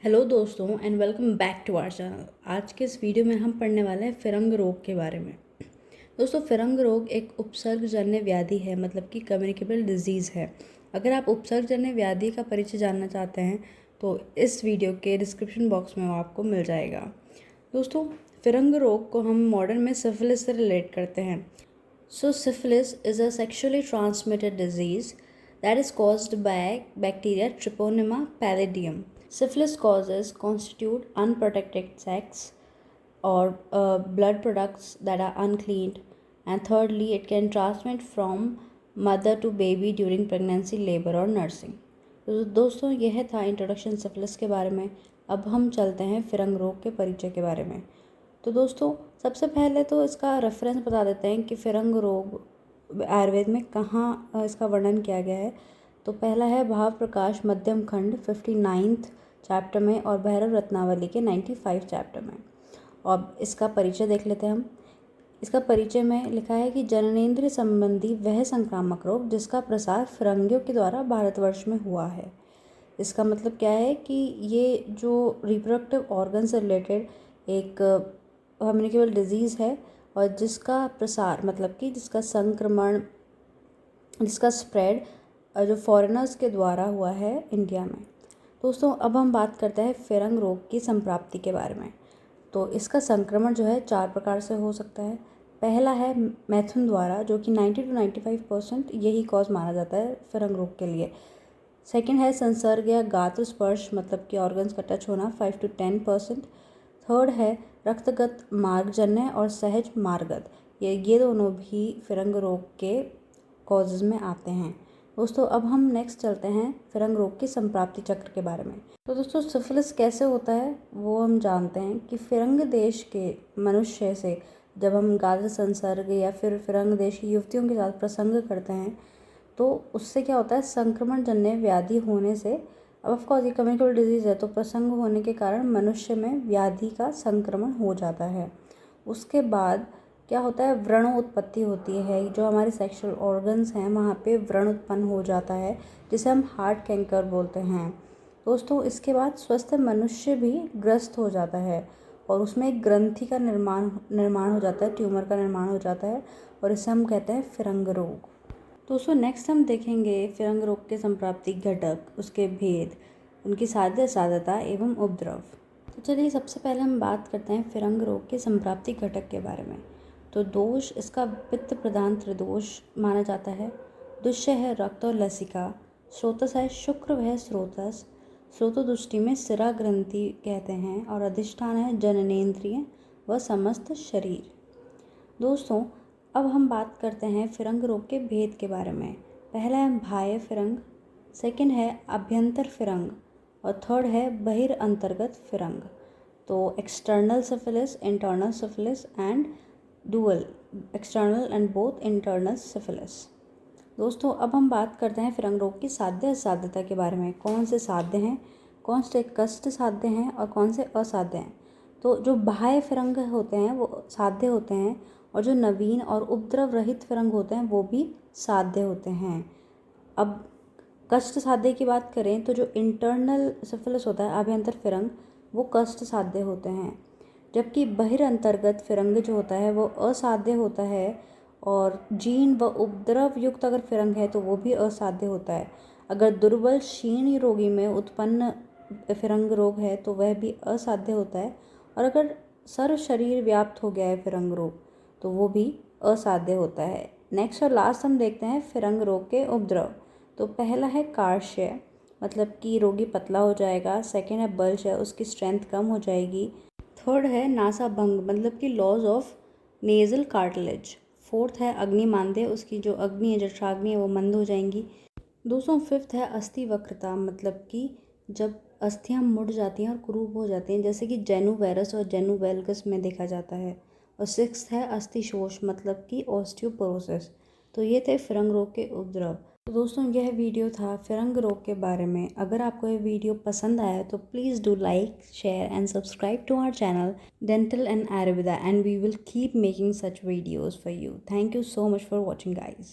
Hello दोस्तों and welcome back to our channel. आज के इस वीडियो में हम पढ़ने वाले हैं फिरंग रोग के बारे में। दोस्तों, फिरंग रोग एक उपसर्गजन्य व्याधि है, मतलब कि कम्युनिकेबल डिजीज़ है। अगर आप उपसर्गजन्य व्याधि का परिचय जानना चाहते हैं तो इस वीडियो के डिस्क्रिप्शन बॉक्स में वो आपको मिल जाएगा। दोस्तों, फिरंग रोग को हम मॉडर्न में सिफिलिस से रिलेट करते हैं। So, syphilis is a sexually transmitted disease that is caused by bacteria Treponema pallidum. Syphilis causes constitute unprotected sex or blood products that are uncleaned, and thirdly, it can transmit from mother to baby during pregnancy, labor और nursing. तो दोस्तों, यह था introduction syphilis के बारे में। अब हम चलते हैं फिरंग रोग के परिचय के बारे में। तो दोस्तों, सबसे पहले तो इसका रेफरेंस बता देते हैं कि फिरंग रोग आयुर्वेद में कहाँ इसका वर्णन किया गया है। तो पहला है भाव प्रकाश मध्यम खंड 59th चैप्टर में और भैरव रत्नावली के 95 चैप्टर में। और इसका परिचय देख लेते हैं हम। इसका परिचय में लिखा है कि जननेंद्रिय संबंधी वह संक्रामक रोग जिसका प्रसार फिरंगियों के द्वारा भारतवर्ष में हुआ है। इसका मतलब क्या है कि ये जो रिप्रोडक्टिव ऑर्गन से रिलेटेड एक कम्युनिकेबल डिजीज़ है और जिसका प्रसार मतलब कि जिसका संक्रमण, जिसका स्प्रेड जो फॉरेनर्स के द्वारा हुआ है इंडिया में। दोस्तों, अब हम बात करते हैं फिरंग रोग की संप्राप्ति के बारे में। तो इसका संक्रमण जो है 4 प्रकार से हो सकता है। पहला है मैथुन द्वारा, जो कि 90 to 95% यही कॉज माना जाता है फिरंग रोग के लिए। सेकेंड है संसर्ग या गात्र स्पर्श, मतलब कि ऑर्गन्स का टच होना 5 to 10%। थर्ड है रक्तगत मार्गजन्य और सहज मार्गद, ये दोनों भी फिरंग रोग के कॉजेज़ में आते हैं। दोस्तों, अब हम नेक्स्ट चलते हैं फिरंग रोग की संप्राप्ति चक्र के बारे में। तो दोस्तों, सिफिलिस कैसे होता है वो हम जानते हैं कि फिरंग देश के मनुष्य से जब हम गात्र संसर्ग या फिर फिरंग देश की युवतियों के साथ प्रसंग करते हैं तो उससे क्या होता है, संक्रमण जन्य व्याधि होने से, अब ऑफकोर्स ये कम्युनिकेबल डिजीज़ है तो प्रसंग होने के कारण मनुष्य में व्याधि का संक्रमण हो जाता है। उसके बाद क्या होता है, व्रण उत्पत्ति होती है। जो हमारे सेक्सुअल ऑर्गन्स हैं वहाँ पे व्रण उत्पन्न हो जाता है, जिसे हम हार्ट कैंकर बोलते हैं। दोस्तों, इसके बाद स्वस्थ मनुष्य भी ग्रस्त हो जाता है और उसमें एक ग्रंथि का निर्माण हो जाता है, ट्यूमर का निर्माण हो जाता है और इसे हम कहते हैं फिरंग रोग। दोस्तों, नेक्स्ट हम देखेंगे फिरंग रोग के संप्राप्ति घटक, उसके भेद, उनकी साध्य साध्यता एवं उपद्रव। तो चलिए सबसे पहले हम बात करते हैं फिरंग रोग के संप्राप्ति घटक के बारे में। तो दोष, इसका पित्त प्रधान त्रिदोष माना जाता है। दुष्य है रक्त और लसिका। स्रोतस है शुक्र व स्रोतस। स्रोतोदुष्टि में सिरा ग्रंथि कहते हैं और अधिष्ठान है जननेंद्रिय व समस्त शरीर। दोस्तों, अब हम बात करते हैं फिरंग रोग के भेद के बारे में। पहला है बाह्य फिरंग, सेकंड है अभ्यंतर फिरंग और थर्ड है बहिर्अंतर्गत फिरंग। तो external syphilis, internal syphilis and dual, external and both internal syphilis. दोस्तों, अब हम बात करते हैं फिरंग रोग की साध्य साध्यता के बारे में। कौन से साध्य हैं, कौन से कष्ट साध्य हैं और कौन से असाध्य हैं। तो जो बाह्य फिरंग होते हैं वो साध्य होते हैं और जो नवीन और उपद्रव रहित फिरंग होते हैं वो भी साध्य होते हैं। अब कष्ट साध्य की बात करें तो जो इंटरनल सिफिलिस होता है, आभ्यंतर फिरंग, वो कष्ट साध्य होते हैं, जबकि बहिर्अंतर्गत फिरंग जो होता है वो असाध्य होता है और जीर्ण व उपद्रव युक्त अगर फिरंग है तो वो भी असाध्य होता है। अगर दुर्बल क्षीण रोगी में उत्पन्न फिरंग रोग है तो वह भी असाध्य होता है और अगर सर्व शरीर व्याप्त हो गया है फिरंग रोग तो वो भी असाध्य होता है। नेक्स्ट और लास्ट हम देखते हैं फिरंग रोग के उपद्रव। तो पहला है कार्श्य, मतलब कि रोगी पतला हो जाएगा। सेकेंड है बल्ज है, उसकी स्ट्रेंथ कम हो जाएगी। थर्ड है नासा भंग, मतलब कि loss of nasal cartilage. Fourth है अग्निमांद्य, उसकी जो अग्नि है, जठराग्नि है, वो मंद हो जाएंगी। दोस्तों, फिफ्थ है अस्थि वक्रता, मतलब कि जब अस्थियां मुड़ जाती हैं और कुरूप हो जाती हैं, जैसे कि जेनुवेरस और जेनुवेल्गस में देखा जाता है। और सिक्स्थ है अस्थि शोष, मतलब कि ऑस्टियोपोरोसिस। तो ये थे फिरंग रोग के उपद्रव। तो दोस्तों, यह वीडियो था फिरंग रोग के बारे में। अगर आपको यह वीडियो पसंद आया तो please do like, share and subscribe to our channel Dental and Ayurveda, and we will keep making such videos for you. Thank you so much for watching, guys.